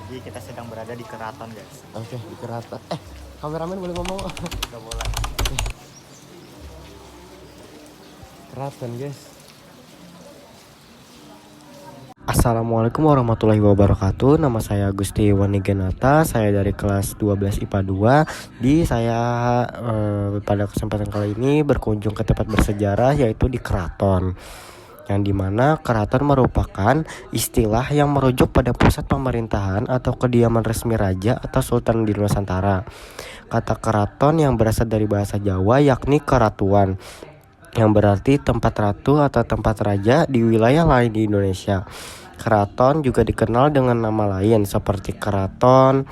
Jadi kita sedang berada di keraton, guys. Oke, di keraton. Kameramen boleh ngomong? Udah boleh. Keraton, guys. Assalamualaikum warahmatullahi wabarakatuh. Nama saya Gusti Wanigenata. Saya dari kelas 12 IPA 2. Pada kesempatan kali ini berkunjung ke tempat bersejarah, yaitu di keraton, yang dimana keraton merupakan istilah yang merujuk pada pusat pemerintahan atau kediaman resmi raja atau sultan di Nusantara. Kata keraton yang berasal dari bahasa Jawa yakni keratuan, yang berarti tempat ratu atau tempat raja di wilayah lain di Indonesia. Keraton juga dikenal dengan nama lain seperti keraton,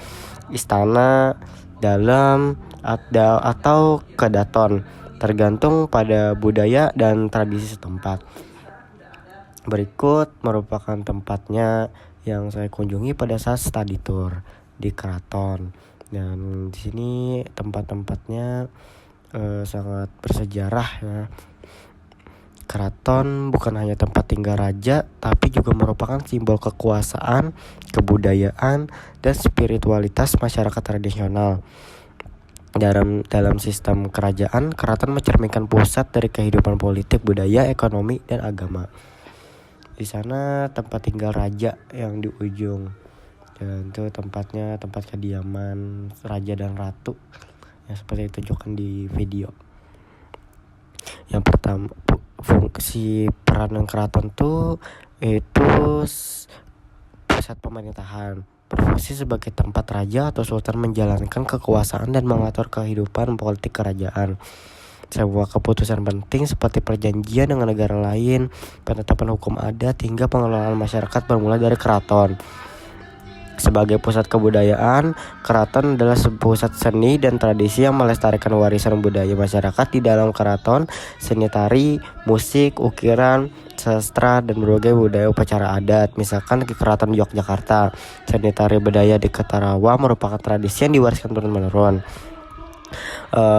istana, dalam, atau kedaton, tergantung pada budaya dan tradisi setempat. Berikut merupakan tempatnya yang saya kunjungi pada saat study tour di keraton. Dan di sini tempat-tempatnya sangat bersejarah ya. Keraton bukan hanya tempat tinggal raja, tapi juga merupakan simbol kekuasaan, kebudayaan, dan spiritualitas masyarakat tradisional. Dalam sistem kerajaan, keraton mencerminkan pusat dari kehidupan politik, budaya, ekonomi, dan agama. Di sana tempat tinggal raja yang di ujung, dan itu tempatnya tempat kediaman raja dan ratu yang seperti ditunjukkan di video. Yang pertama, fungsi peranan keraton itu pusat pemerintahan, berfungsi sebagai tempat raja atau sultan menjalankan kekuasaan dan mengatur kehidupan politik kerajaan. Sebuah keputusan penting seperti perjanjian dengan negara lain, penetapan hukum adat, hingga pengelolaan masyarakat bermula dari keraton. Sebagai pusat kebudayaan, keraton adalah pusat seni dan tradisi yang melestarikan warisan budaya masyarakat. Di dalam keraton, seni tari, musik, ukiran, sastra, dan berbagai budaya upacara adat. Misalkan di Keraton Yogyakarta, seni tari budaya di Ketarawa merupakan tradisi yang diwariskan turun-menurun.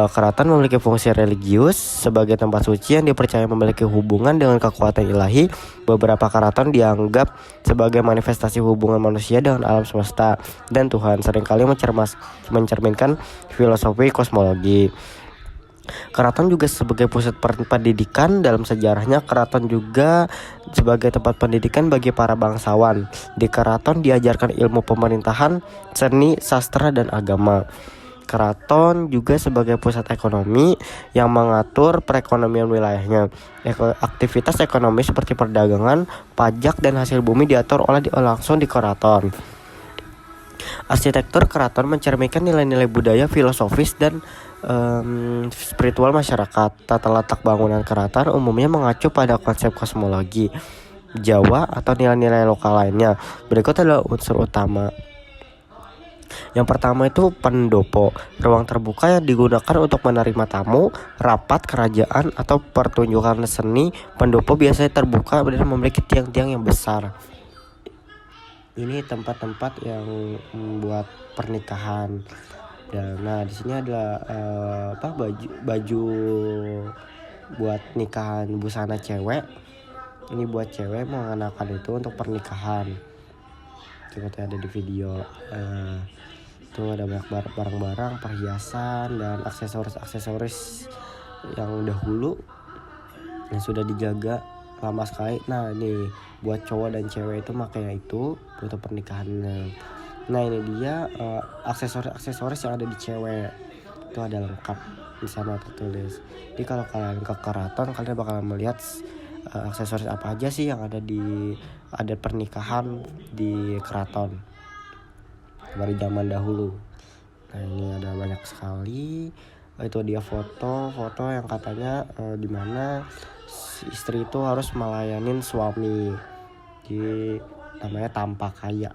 Keraton memiliki fungsi religius sebagai tempat suci yang dipercaya memiliki hubungan dengan kekuatan ilahi. Beberapa keraton dianggap sebagai manifestasi hubungan manusia dengan alam semesta dan Tuhan, seringkali mencerminkan filosofi kosmologi. Keraton juga sebagai pusat pendidikan. Dalam sejarahnya, keraton juga sebagai tempat pendidikan bagi para bangsawan. Di keraton diajarkan ilmu pemerintahan, seni, sastra, dan agama. Keraton juga sebagai pusat ekonomi yang mengatur perekonomian wilayahnya. Aktivitas ekonomi seperti perdagangan, pajak, dan hasil bumi diatur langsung di keraton. Arsitektur keraton mencerminkan nilai-nilai budaya, filosofis, dan spiritual masyarakat. Tata letak bangunan keraton umumnya mengacu pada konsep kosmologi Jawa atau nilai-nilai lokal lainnya. Berikut adalah unsur utama. Yang pertama itu pendopo, ruang terbuka yang digunakan untuk menerima tamu, rapat kerajaan, atau pertunjukan seni. Pendopo biasanya terbuka dan memiliki tiang-tiang yang besar. Ini tempat-tempat yang buat pernikahan. Dan di sini adalah baju buat nikahan, busana cewek. Ini buat cewek mengenakan itu untuk pernikahan. Seperti ada di video. Itu ada banyak barang-barang, perhiasan, dan aksesoris yang dahulu yang sudah dijaga lama sekali. Nah, ini buat cowok dan cewek itu makanya itu untuk pernikahannya. Nah, ini dia aksesoris yang ada di cewek. Itu ada lengkap di sana tertulis. Jadi kalau kalian ke keraton, kalian bakalan melihat aksesoris apa aja sih yang ada di pernikahan di keraton dari zaman dahulu. Nah, ini ada banyak sekali. Itu dia foto yang katanya di mana istri itu harus melayanin suami. Jadi namanya tampak kaya.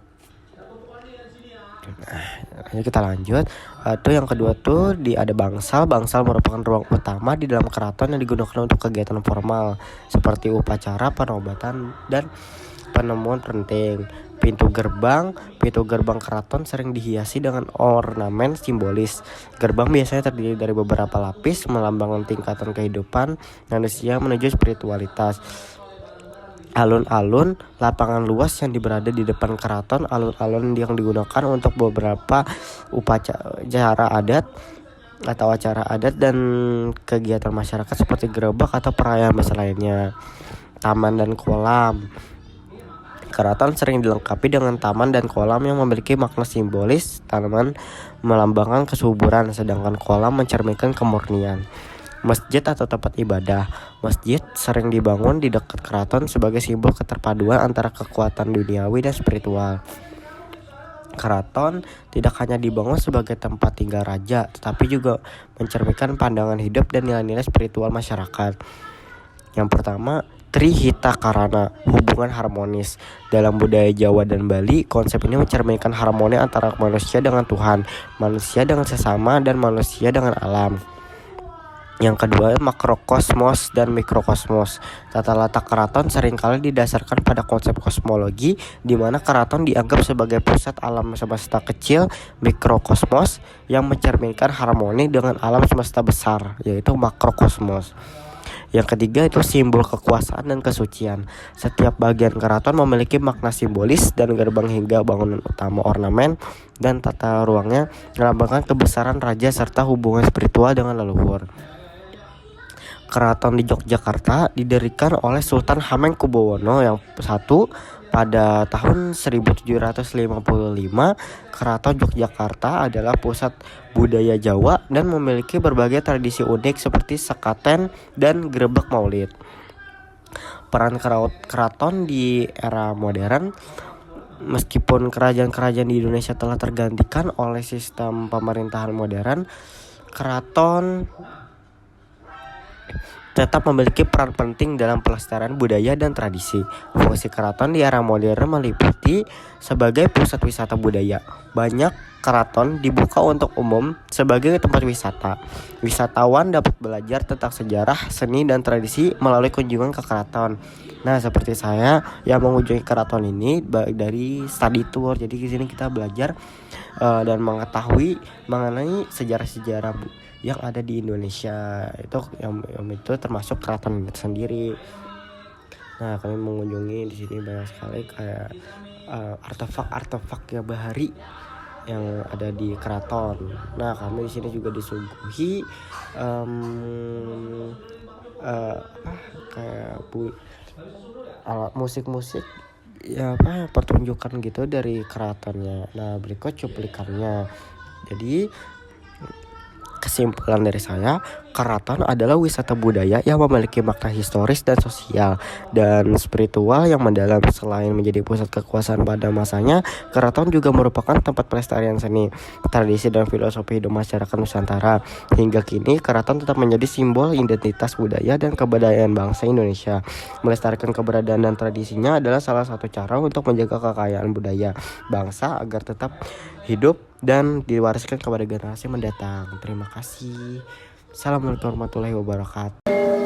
Nah, kita lanjut. Itu yang kedua tuh ada bangsal. Bangsal merupakan ruang utama di dalam keraton yang digunakan untuk kegiatan formal seperti upacara, penobatan, dan penemuan penting. Pintu gerbang keraton sering dihiasi dengan ornamen simbolis. Gerbang biasanya terdiri dari beberapa lapis melambangkan tingkatan kehidupan manusia menuju spiritualitas. alun-alun, lapangan luas yang berada di depan keraton, alun-alun yang digunakan untuk beberapa upacara adat atau acara adat dan kegiatan masyarakat seperti gerebek atau perayaan besar lainnya. Taman dan kolam. Keraton sering dilengkapi dengan taman dan kolam yang memiliki makna simbolis. Tanaman melambangkan kesuburan, sedangkan kolam mencerminkan kemurnian. Masjid atau tempat ibadah. Masjid sering dibangun di dekat keraton sebagai simbol keterpaduan antara kekuatan duniawi dan spiritual. Keraton tidak hanya dibangun sebagai tempat tinggal raja, tetapi juga mencerminkan pandangan hidup dan nilai-nilai spiritual masyarakat. Yang pertama, Trihita Karana, hubungan harmonis. Dalam budaya Jawa dan Bali, konsep ini mencerminkan harmoni antara manusia dengan Tuhan, manusia dengan sesama, dan manusia dengan alam. Yang kedua, makrokosmos dan mikrokosmos. Tata letak keraton seringkali didasarkan pada konsep kosmologi, di mana keraton dianggap sebagai pusat alam semesta kecil, mikrokosmos, yang mencerminkan harmoni dengan alam semesta besar, yaitu makrokosmos. Yang ketiga itu simbol kekuasaan dan kesucian. Setiap bagian keraton memiliki makna simbolis, dan gerbang hingga bangunan utama, ornamen, dan tata ruangnya melambangkan kebesaran raja serta hubungan spiritual dengan leluhur. Keraton di Yogyakarta didirikan oleh Sultan Hamengkubuwono yang I pada tahun 1755. Keraton Yogyakarta adalah pusat budaya Jawa dan memiliki berbagai tradisi unik seperti sekaten dan gerebek maulid. Peran keraton di era modern. Meskipun kerajaan-kerajaan di Indonesia telah tergantikan oleh sistem pemerintahan modern, keraton tetap memiliki peran penting dalam pelestarian budaya dan tradisi. Fungsi keraton di era modern meliputi sebagai pusat wisata budaya. Banyak keraton dibuka untuk umum sebagai tempat wisata. Wisatawan dapat belajar tentang sejarah, seni, dan tradisi melalui kunjungan ke keraton. Nah, seperti saya yang mengunjungi keraton ini baik dari study tour. Jadi di sini kita belajar dan mengetahui mengenai sejarah-sejarah yang ada di Indonesia, itu yang itu termasuk keraton itu sendiri. Nah, kami mengunjungi di sini banyak sekali kayak artefak-artefak yang bahari yang ada di keraton. Nah, kami di sini juga disuguhi kayak alat musik-musik ya pertunjukan gitu dari keratonnya. Nah, berikut cuplikannya. Jadi kesimpulan dari saya, keraton adalah wisata budaya yang memiliki makna historis dan sosial dan spiritual yang mendalam. Selain menjadi pusat kekuasaan pada masanya, keraton juga merupakan tempat pelestarian seni, tradisi, dan filosofi hidup masyarakat Nusantara. Hingga kini, keraton tetap menjadi simbol identitas budaya dan kebudayaan bangsa Indonesia. Melestarikan keberadaan dan tradisinya adalah salah satu cara untuk menjaga kekayaan budaya bangsa agar tetap hidup dan diwariskan kepada generasi mendatang. Terima kasih. Assalamualaikum warahmatullahi wabarakatuh.